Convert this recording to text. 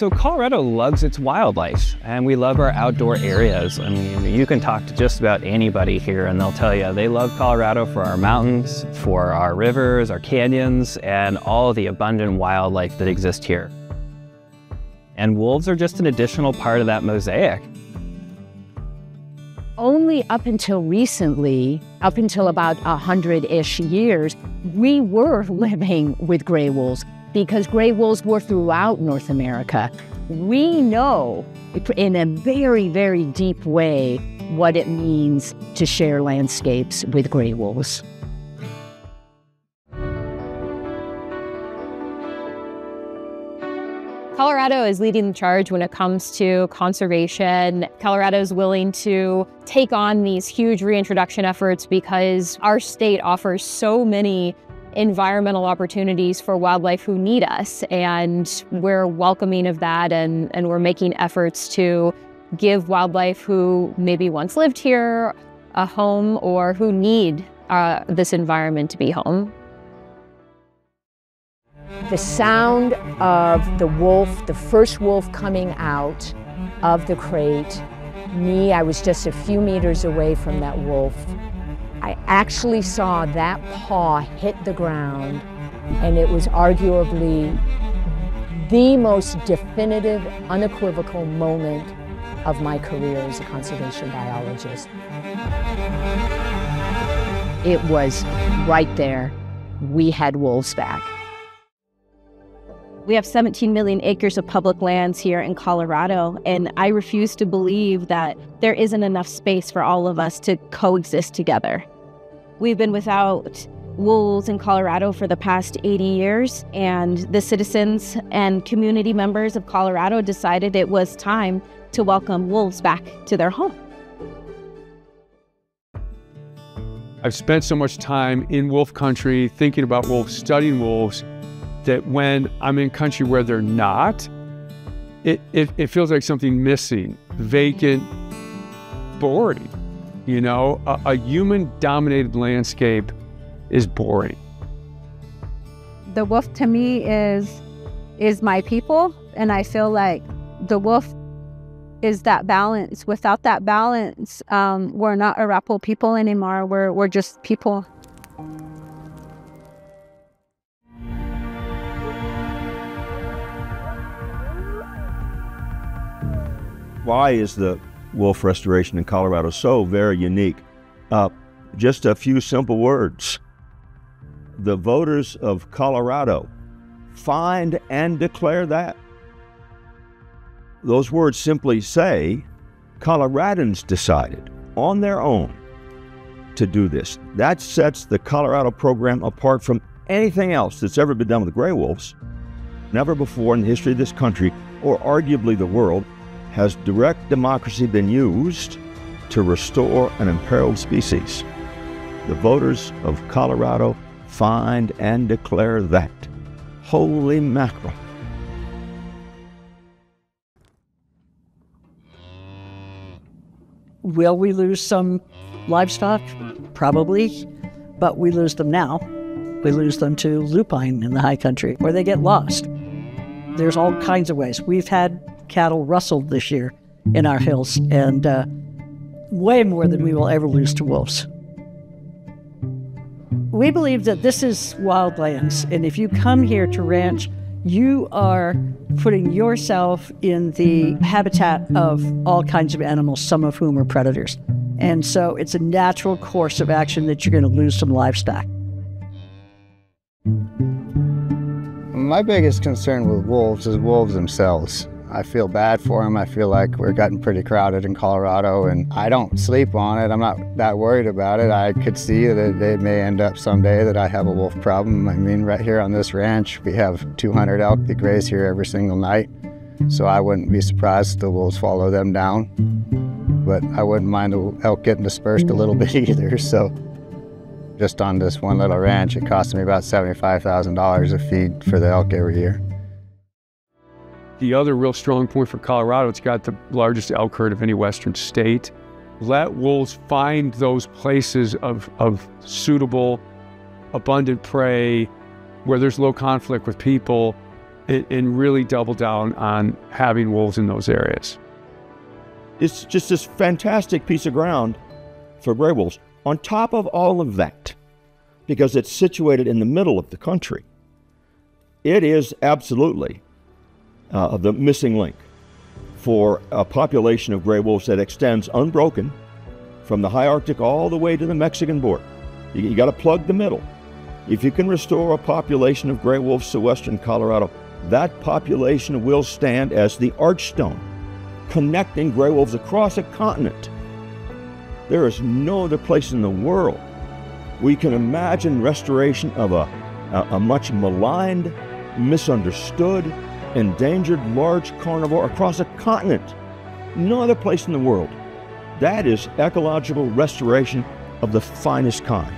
So Colorado loves its wildlife, and we love our outdoor areas. I mean, you can talk to just about anybody here and they'll tell you they love Colorado for our mountains, for our rivers, our canyons, and all the abundant wildlife that exists here. And wolves are just an additional part of that mosaic. Only up until recently, up until about 100-ish years, we were living with gray wolves, because gray wolves were throughout North America. We know in a very, very deep way what it means to share landscapes with gray wolves. Colorado is leading the charge when it comes to conservation. Colorado is willing to take on these huge reintroduction efforts because our state offers so many environmental opportunities for wildlife who need us, and we're welcoming of that, and we're making efforts to give wildlife who maybe once lived here a home, or who need this environment to be home. The sound of the wolf, the first wolf coming out of the crate, I was just a few meters away from that wolf. I actually saw that paw hit the ground, and it was arguably the most definitive, unequivocal moment of my career as a conservation biologist. It was right there. We had wolves back. We have 17 million acres of public lands here in Colorado, and I refuse to believe that there isn't enough space for all of us to coexist together. We've been without wolves in Colorado for the past 80 years, and the citizens and community members of Colorado decided it was time to welcome wolves back to their home. I've spent so much time in wolf country, thinking about wolves, studying wolves, that when I'm in country where they're not, it feels like something missing, vacant, boring. You know, a human-dominated landscape is boring. The wolf to me is my people, and I feel like the wolf is that balance. Without that balance, we're not Arapaho people anymore. We're just people. Why is the wolf restoration in Colorado so very unique? Just a few simple words. The voters of Colorado find and declare that. Those words simply say Coloradans decided on their own to do this. That sets the Colorado program apart from anything else that's ever been done with gray wolves. Never before in the history of this country, or arguably the world, has direct democracy been used to restore an imperiled species. The voters of Colorado find and declare that. Holy mackerel. Will we lose some livestock? Probably, but we lose them now. We lose them to lupine in the high country, where they get lost. There's all kinds of ways. We've had cattle rustled this year in our hills, and way more than we will ever lose to wolves. We believe that this is wildlands, and if you come here to ranch, you are putting yourself in the habitat of all kinds of animals, some of whom are predators. And so it's a natural course of action that you're going to lose some livestock. My biggest concern with wolves is wolves themselves. I feel bad for them. I feel like we're getting pretty crowded in Colorado, and I don't sleep on it. I'm not that worried about it. I could see that it may end up someday that I have a wolf problem. I mean, right here on this ranch, we have 200 elk that graze here every single night. So I wouldn't be surprised if the wolves follow them down. But I wouldn't mind the elk getting dispersed a little bit either. So just on this one little ranch, it costs me about $75,000 a feed for the elk every year. The other real strong point for Colorado, it's got the largest elk herd of any western state. Let wolves find those places of suitable, abundant prey where there's low conflict with people, and really double down on having wolves in those areas. It's just this fantastic piece of ground for gray wolves. On top of all of that, because it's situated in the middle of the country, it is absolutely the missing link for a population of gray wolves that extends unbroken from the high Arctic all the way to the Mexican border. You got to plug the middle. If you can restore a population of gray wolves to western Colorado, that population will stand as the archstone connecting gray wolves across a continent. There is no other place in the world we can imagine restoration of a much maligned, misunderstood, endangered large carnivore across a continent. No other place in the world. That is ecological restoration of the finest kind.